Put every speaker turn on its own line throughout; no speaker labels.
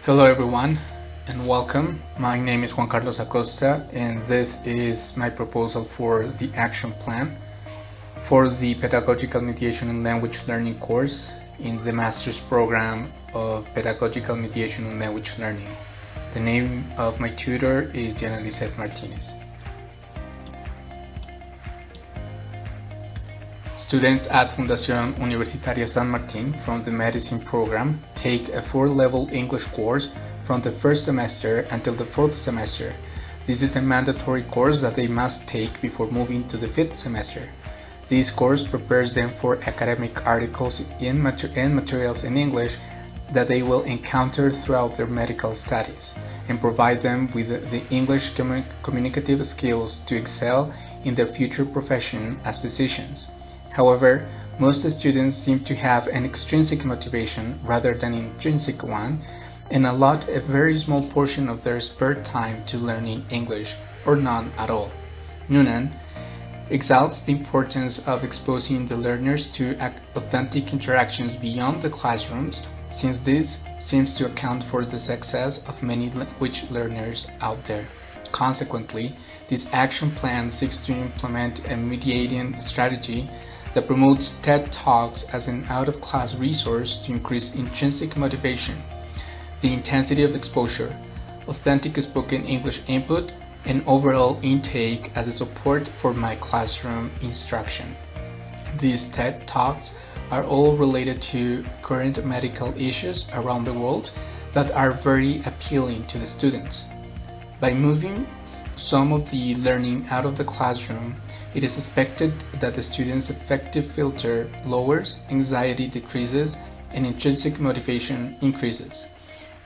Hello everyone and welcome. My name is Juan Carlos Acosta and this is my proposal for the action plan for the Pedagogical Mediation and Language Learning course in the Master's Program of Pedagogical Mediation and Language Learning. The name of my tutor is Diana Lizeth Martinez. Students at Fundación Universitaria San Martín from the medicine program take a 4-level English course from the first semester until the 4th semester. This is a mandatory course that they must take before moving to the 5th semester. This course prepares them for academic articles and materials in English that they will encounter throughout their medical studies and provide them with the English communicative skills to excel in their future profession as physicians. However, most students seem to have an extrinsic motivation rather than an intrinsic one and allot a very small portion of their spare time to learning English, or none at all. Noonan exalts the importance of exposing the learners to authentic interactions beyond the classrooms, since this seems to account for the success of many language learners out there. Consequently, this action plan seeks to implement a mediating strategy that promotes TED Talks as an out-of-class resource to increase intrinsic motivation, the intensity of exposure, authentic spoken English input, and overall intake as a support for my classroom instruction. These TED Talks are all related to current medical issues around the world that are very appealing to the students. By moving some of the learning out of the classroom, it is expected that the student's affective filter lowers, anxiety decreases, and intrinsic motivation increases.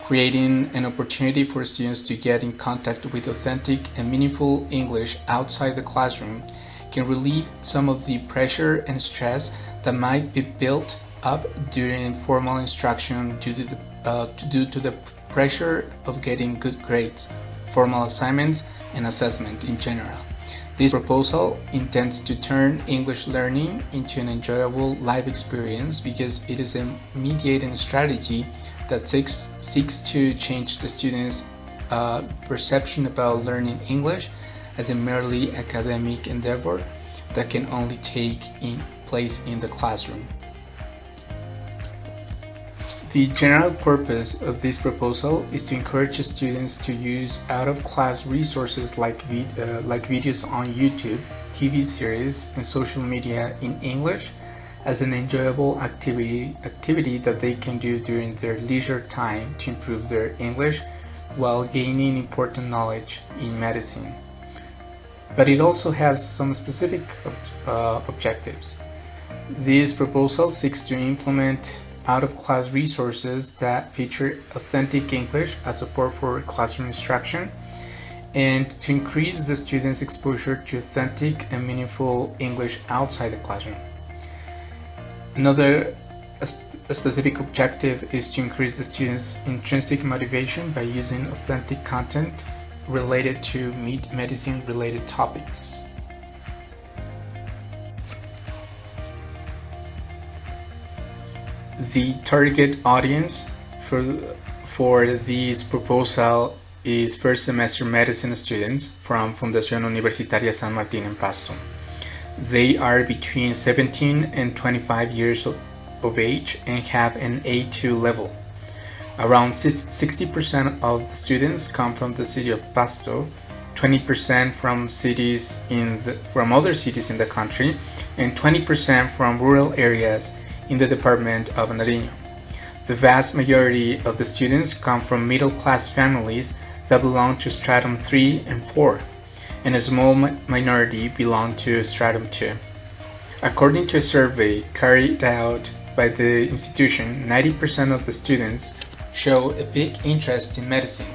Creating an opportunity for students to get in contact with authentic and meaningful English outside the classroom can relieve some of the pressure and stress that might be built up during formal instruction due to the pressure of getting good grades, formal assignments, and assessment in general. This proposal intends to turn English learning into an enjoyable life experience because it is a mediating strategy that seeks to change the students' perception about learning English as a merely academic endeavor that can only take place in the classroom. The general purpose of this proposal is to encourage students to use out-of-class resources like videos on YouTube, TV series, and social media in English as an enjoyable activity that they can do during their leisure time to improve their English while gaining important knowledge in medicine. But it also has some specific objectives. This proposal seeks to implement out-of-class resources that feature authentic English as support for classroom instruction and to increase the students' exposure to authentic and meaningful English outside the classroom. Another specific objective is to increase the students' intrinsic motivation by using authentic content related to medicine-related topics. The target audience for this proposal is first semester medicine students from Fundación Universitaria San Martín in Pasto. They are between 17 and 25 years of age and have an A2 level. Around 60% of the students come from the city of Pasto, 20% from other cities in the country, and 20% from rural areas in the department of Nariño. The vast majority of the students come from middle-class families that belong to stratum 3 and 4, and a small minority belong to stratum 2. According to a survey carried out by the institution, 90% of the students show a big interest in medicine,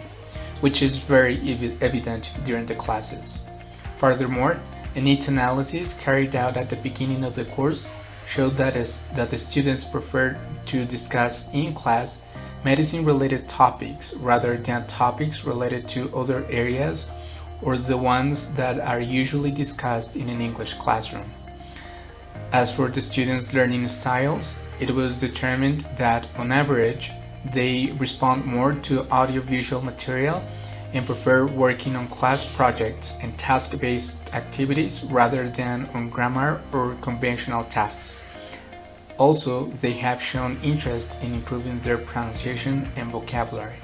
which is very evident during the classes. Furthermore, a needs analysis carried out at the beginning of the course showed that the students prefer to discuss in class medicine-related topics rather than topics related to other areas or the ones that are usually discussed in an English classroom. As for the students' learning styles, it was determined that, on average, They respond more to audiovisual material and prefer working on class projects and task-based activities rather than on grammar or conventional tasks. Also, they have shown interest in improving their pronunciation and vocabulary.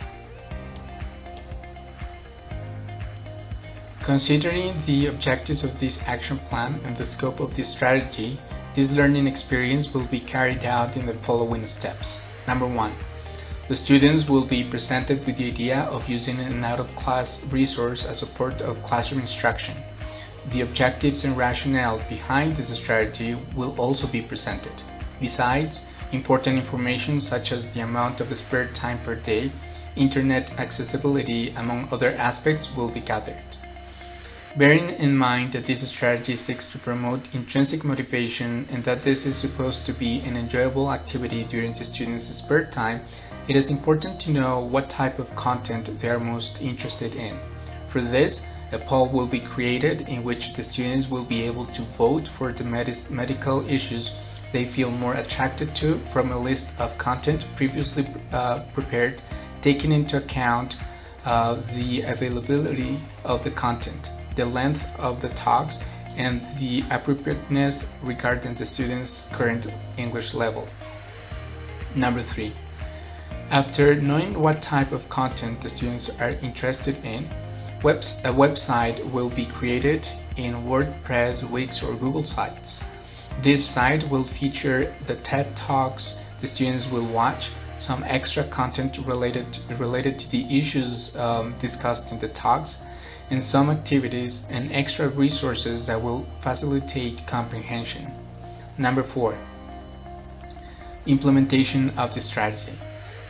Considering the objectives of this action plan and the scope of this strategy, this learning experience will be carried out in the following steps. Number 1. The students will be presented with the idea of using an out-of-class resource as support of classroom instruction. The objectives and rationale behind this strategy will also be presented. Besides, important information such as the amount of spare time per day, internet accessibility, among other aspects, will be gathered. Bearing in mind that this strategy seeks to promote intrinsic motivation and that this is supposed to be an enjoyable activity during the students' spare time, it is important to know what type of content they are most interested in. For this, a poll will be created in which the students will be able to vote for the medical issues they feel more attracted to from a list of content previously prepared, taking into account the availability of the content, the length of the talks, and the appropriateness regarding the students' current English level. Number 3. After knowing what type of content the students are interested in, a website will be created in WordPress, Wix, or Google Sites. This site will feature the TED Talks the students will watch, some extra content related to the issues discussed in the talks, and some activities and extra resources that will facilitate comprehension. Number 4. Implementation of the strategy.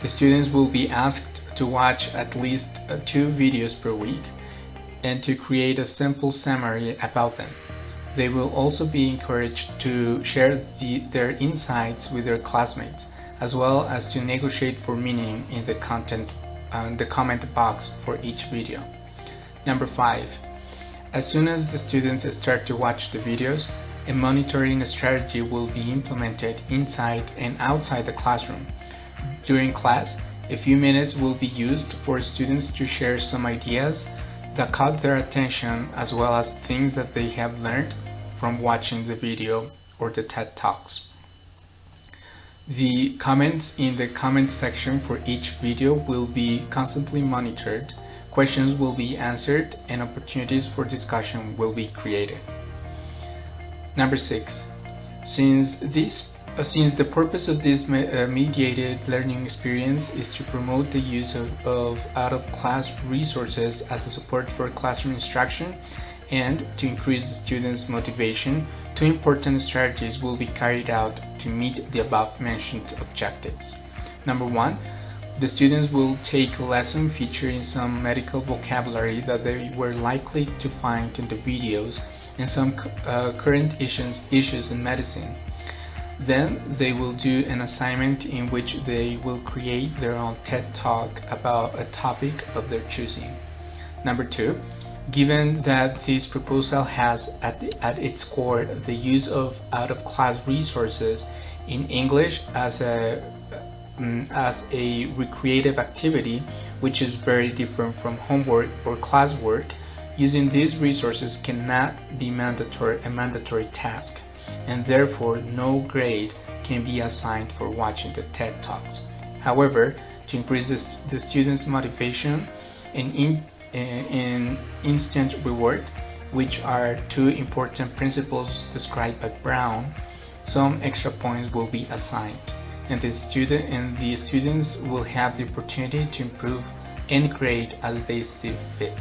The students will be asked to watch at least 2 videos per week and to create a simple summary about them. They will also be encouraged to share their insights with their classmates, as well as to negotiate for meaning in the comment box for each video. Number 5. As soon as the students start to watch the videos, a monitoring strategy will be implemented inside and outside the classroom. During class, a few minutes will be used for students to share some ideas that caught their attention, as well as things that they have learned from watching the video or the TED Talks. The comments in the comment section for each video will be constantly monitored. Questions will be answered and opportunities for discussion will be created. Number 6. Since the purpose of this mediated learning experience is to promote the use of out-of-class resources as a support for classroom instruction and to increase the students' motivation, 2 important strategies will be carried out to meet the above-mentioned objectives. Number 1. The students will take a lesson featuring some medical vocabulary that they were likely to find in the videos and some current issues in medicine. Then they will do an assignment in which they will create their own TED Talk about a topic of their choosing. Number 2. Given that this proposal has at its core the use of out-of-class resources in English as a recreative activity, which is very different from homework or classwork, using these resources cannot be a mandatory task, and therefore no grade can be assigned for watching the TED Talks. However, to increase the students' motivation and instant reward, which are 2 important principles described by Brown, some extra points will be assigned, and the students will have the opportunity to improve any grade as they see fit.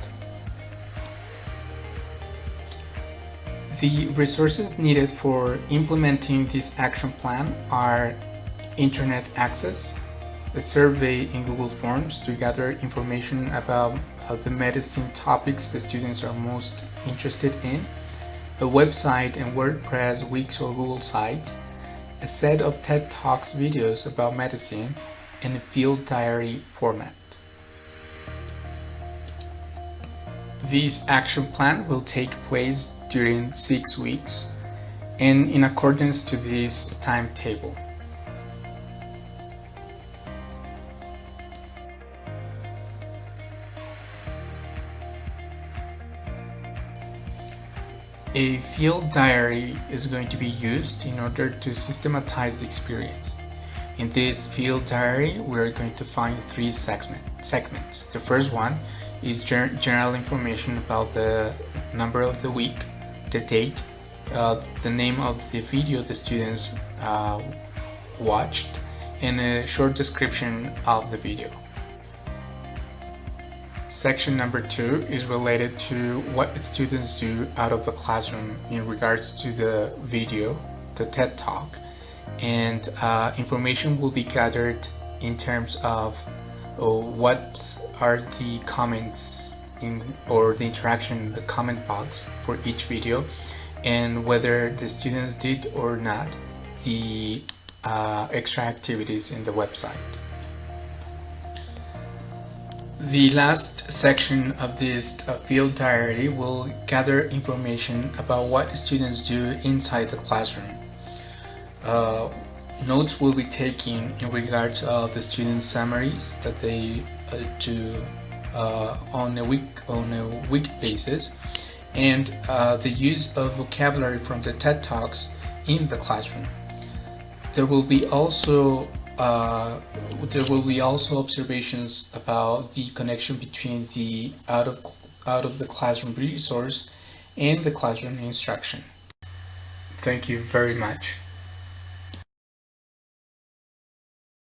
The resources needed for implementing this action plan are internet access, a survey in Google Forms to gather information about the medicine topics the students are most interested in, a website in WordPress, Wix, or Google Sites, a set of TED Talks videos about medicine, and a field diary format. This action plan will take place during 6 weeks and in accordance to this timetable. A field diary is going to be used in order to systematize the experience. In this field diary, we're going to find three segments. The first one is general information about the number of the week, the date, the name of the video the students watched, and a short description of the video. Section number 2 is related to what students do out of the classroom in regards to the video, the TED Talk, and information will be gathered in terms of what are the comments or the interaction in the comment box for each video, and whether the students did or not the extra activities in the website. The last section of this field diary will gather information about what students do inside the classroom. Notes will be taken in regards of the students' summaries that they do on a week basis, and the use of vocabulary from the TED Talks in the classroom. There will be also observations about the connection between the out of the classroom resource and the classroom instruction. Thank you very much.